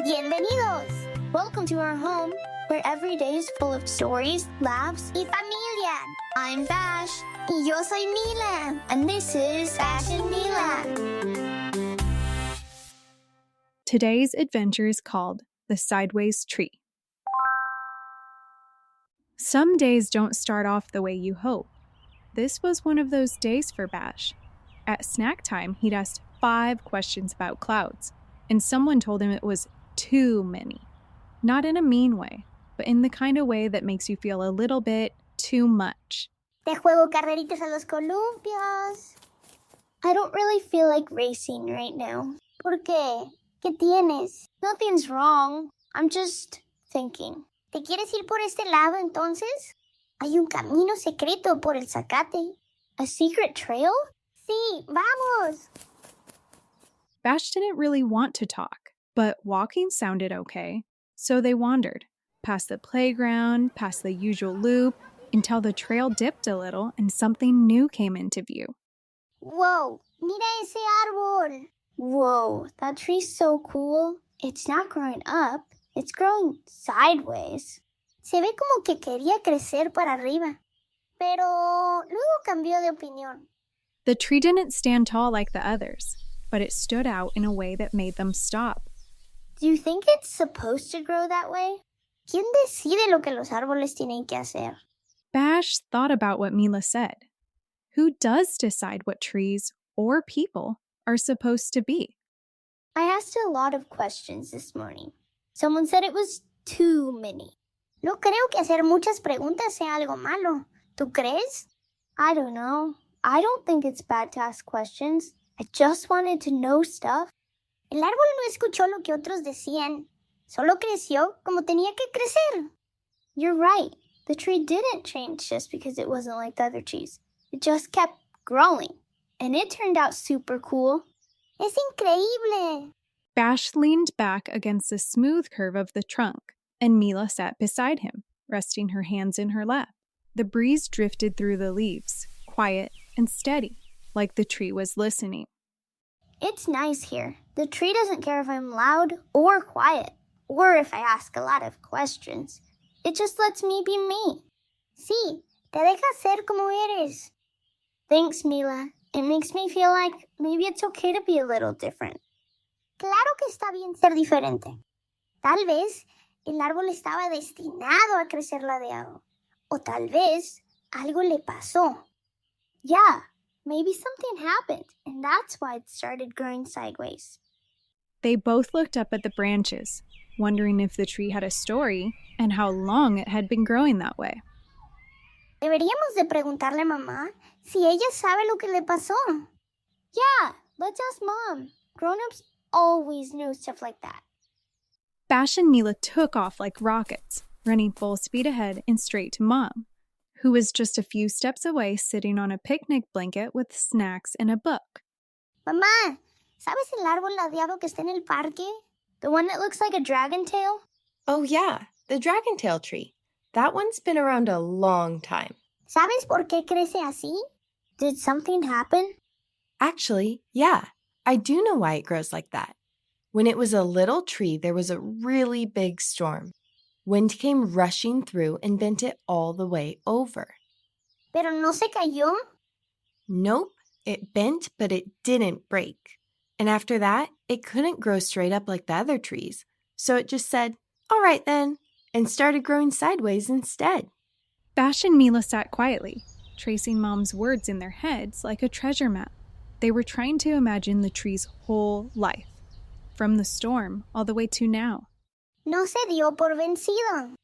Bienvenidos. Welcome to our home, where every day is full of stories, laughs, Y familia. I'm Bash, Y yo soy Mila. and this is Bash and Mila. Today's adventure is called The Sideways Tree. Some days don't start off the way you hope. This was one of those days for Bash. At snack time, he'd asked 5 questions about clouds, and someone told him it was too many. Not in a mean way, but in the kind of way that makes you feel a little bit too much. Te juego carreritas a los columpios. I don't really feel like racing right now. ¿Por qué? ¿Qué tienes? Nothing's wrong. I'm just thinking. ¿Te quieres ir por este lado entonces? Hay un camino secreto por el zacate. A secret trail? Sí, vamos. Bash didn't really want to talk, but walking sounded okay. So they wandered, past the playground, past the usual loop, until the trail dipped a little and something new came into view. Whoa, mira ese árbol. Whoa, that tree's so cool. It's not growing up, it's growing sideways. Se ve como que quería crecer para arriba, pero luego cambió de opinión. The tree didn't stand tall like the others, but it stood out in a way that made them stop. Do you think it's supposed to grow that way? ¿Quién decide lo que los árboles tienen que hacer? Bash thought about what Mila said. Who does decide what trees or people are supposed to be? I asked a lot of questions this morning. Someone said it was too many. No creo que hacer muchas preguntas sea algo malo. ¿Tú crees? I don't know. I don't think it's bad to ask questions. I just wanted to know stuff. El árbol no escuchó lo que otros decían. Solo creció como tenía que crecer. You're right. The tree didn't change just because it wasn't like the other trees. It just kept growing. And it turned out super cool. Es increíble. Bash leaned back against the smooth curve of the trunk, and Mila sat beside him, resting her hands in her lap. The breeze drifted through the leaves, quiet and steady, like the tree was listening. It's nice here. The tree doesn't care if I'm loud or quiet, or if I ask a lot of questions. It just lets me be me. Sí, te deja ser como eres. Thanks, Mila. It makes me feel like maybe it's okay to be a little different. Claro que está bien ser diferente. Tal vez el árbol estaba destinado a crecer ladeado. O tal vez algo le pasó. Yeah, maybe something happened, and that's why it started growing sideways. They both looked up at the branches, wondering if the tree had a story and how long it had been growing that way. Deberíamos de preguntarle a mamá si ella sabe lo que le pasó. Yeah, let's ask Mom. Grown-ups always know stuff like that. Bash and Mila took off like rockets, running full speed ahead and straight to Mom, who was just a few steps away sitting on a picnic blanket with snacks and a book. Mamá, ¿sabes el árbol ladeado que está en el parque? The one that looks like a dragon tail? Oh yeah, the dragon tail tree. That one's been around a long time. ¿Sabes por qué crece así? Did something happen? Actually, yeah, I do know why it grows like that. When it was a little tree, there was a really big storm. Wind came rushing through and bent it all the way over. ¿Pero no se cayó? Nope, it bent, but it didn't break. And after that, it couldn't grow straight up like the other trees. So it just said, all right then, and started growing sideways instead. Bash and Mila sat quietly, tracing Mom's words in their heads like a treasure map. They were trying to imagine the tree's whole life, from the storm all the way to now. No se dio por vencido.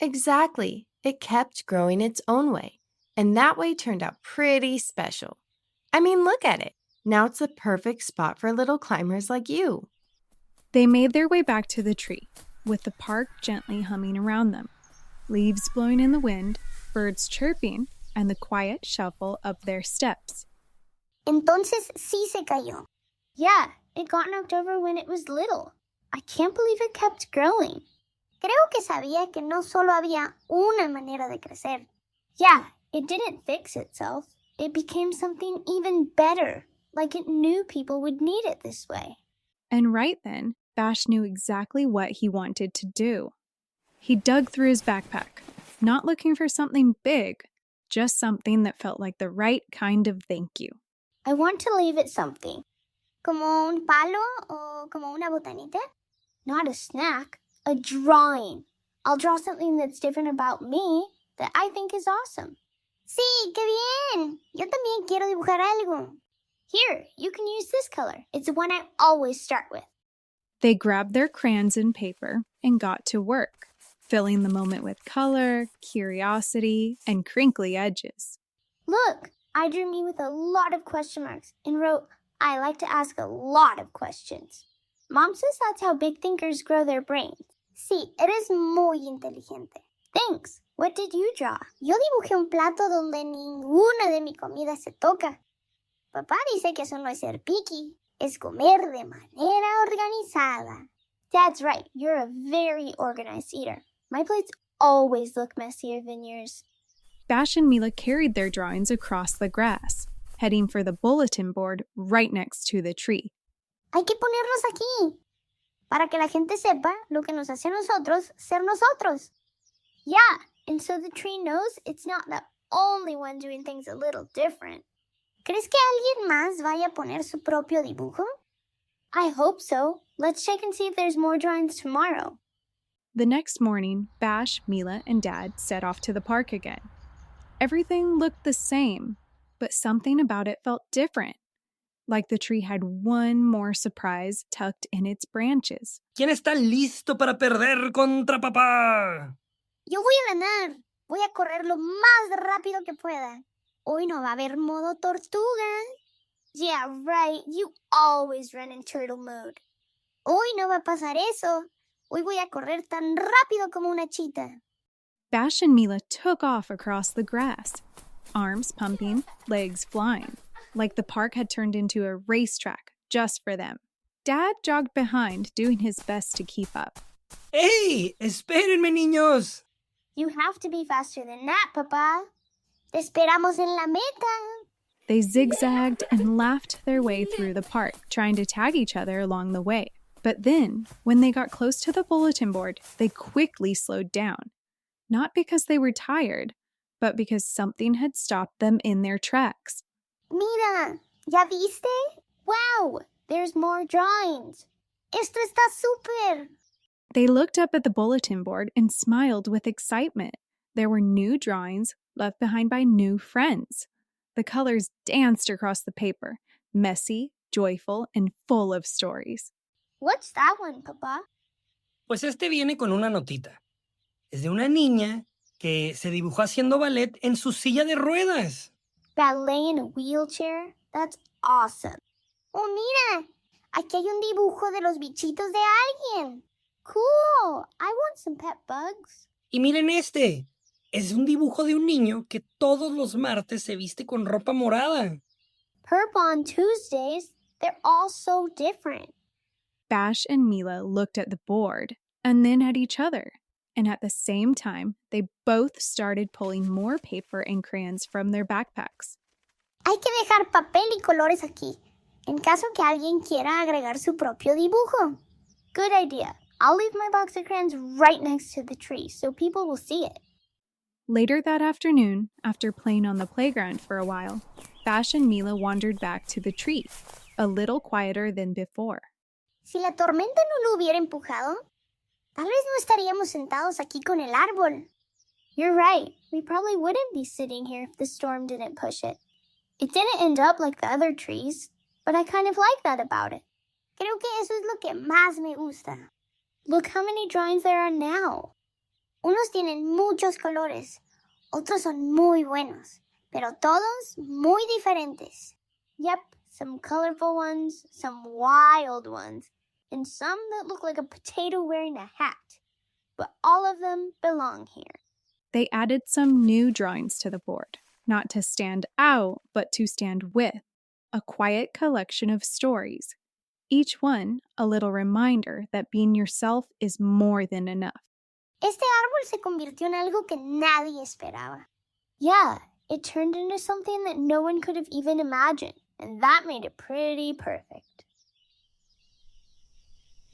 Exactly. It kept growing its own way, and that way turned out pretty special. I mean, look at it. Now it's the perfect spot for little climbers like you. They made their way back to the tree, with the park gently humming around them, leaves blowing in the wind, birds chirping, and the quiet shuffle of their steps. Entonces sí se cayó. Yeah, it got knocked over when it was little. I can't believe it kept growing. Creo que sabía que no solo había una manera de crecer. Yeah, it didn't fix itself. It became something even better, like it knew people would need it this way. And right then, Bash knew exactly what he wanted to do. He dug through his backpack, not looking for something big, just something that felt like the right kind of thank you. I want to leave it something. ¿Como un palo o como una botanita? Not a snack, a drawing. I'll draw something that's different about me that I think is awesome. Sí, qué bien. Yo también quiero dibujar algo. Here, you can use this color. It's the one I always start with. They grabbed their crayons and paper and got to work, filling the moment with color, curiosity, and crinkly edges. Look, I drew me with a lot of question marks and wrote, I like to ask a lot of questions. Mom says that's how big thinkers grow their brains. Sí, eres muy inteligente. Thanks. What did you draw? Yo dibujé un plato donde ninguna de mi comida se toca. Papá dice que eso no es ser picky, es comer de manera organizada. Dad's right. You're a very organized eater. My plates always look messier than yours. Bash and Mila carried their drawings across the grass, heading for the bulletin board right next to the tree. Hay que ponerlos aquí, para que la gente sepa lo que nos hace a nosotros ser nosotros. Yeah, and so the tree knows it's not the only one doing things a little different. ¿Crees que alguien más vaya a poner su propio dibujo? I hope so. Let's check and see if there's more drawings tomorrow. The next morning, Bash, Mila, and Dad set off to the park again. Everything looked the same, but something about it felt different. Like the tree had one more surprise tucked in its branches. ¿Quién está listo para perder contra papá? Yo voy a ganar. Voy a correr lo más rápido que pueda. Hoy no va a haber modo tortuga. Yeah, right. You always run in turtle mode. Hoy no va a pasar eso. Hoy voy a correr tan rápido como una chita. Bash and Mila took off across the grass, arms pumping, legs flying, like the park had turned into a racetrack just for them. Dad jogged behind, doing his best to keep up. ¡Hey! ¡Espérenme, niños! You have to be faster than that, Papa. Te esperamos en la meta. They zigzagged and laughed their way through the park, trying to tag each other along the way. But then, when they got close to the bulletin board, they quickly slowed down. Not because they were tired, but because something had stopped them in their tracks. Mira, ¿ya viste? Wow, there's more drawings. Esto está súper. They looked up at the bulletin board and smiled with excitement. There were new drawings left behind by new friends. The colors danced across the paper, messy, joyful, and full of stories. What's that one, Papa? Pues este viene con una notita. Es de una niña que se dibujó haciendo ballet en su silla de ruedas. Ballet in a wheelchair? That's awesome. Oh, mira, aquí hay un dibujo de los bichitos de alguien. Cool. I want some pet bugs. Y miren este. Es un dibujo de un niño que todos los martes se viste con ropa morada. Purple on Tuesdays. They're all so different. Bash and Mila looked at the board and then at each other. And at the same time, they both started pulling more paper and crayons from their backpacks. Hay que dejar papel y colores aquí, en caso que alguien quiera agregar su propio dibujo. Good idea. I'll leave my box of crayons right next to the tree so people will see it. Later that afternoon, after playing on the playground for a while, Bash and Mila wandered back to the tree, a little quieter than before. Si la tormenta no lo hubiera empujado, tal vez no estaríamos sentados aquí con el árbol. You're right. We probably wouldn't be sitting here if the storm didn't push it. It didn't end up like the other trees, but I kind of like that about it. Creo que eso es lo que más me gusta. Look how many drawings there are now. Unos tienen muchos colores, otros son muy buenos, pero todos muy diferentes. Yep, some colorful ones, some wild ones, and some that look like a potato wearing a hat. But all of them belong here. They added some new drawings to the board, not to stand out, but to stand with, a quiet collection of stories. Each one a little reminder that being yourself is more than enough. Este árbol se convirtió en algo que nadie esperaba. Yeah, it turned into something that no one could have even imagined, and that made it pretty perfect.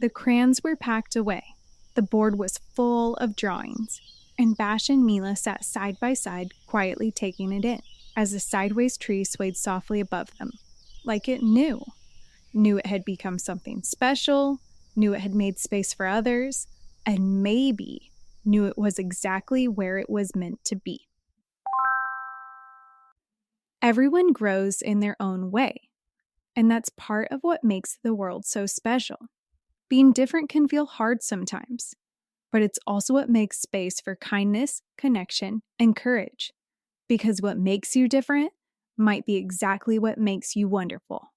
The crayons were packed away. The board was full of drawings, and Bash and Mila sat side by side, quietly taking it in, as the sideways tree swayed softly above them, like it knew it had become something special, knew it had made space for others, and maybe knew it was exactly where it was meant to be. Everyone grows in their own way, and that's part of what makes the world so special. Being different can feel hard sometimes, but it's also what makes space for kindness, connection, and courage, because what makes you different might be exactly what makes you wonderful.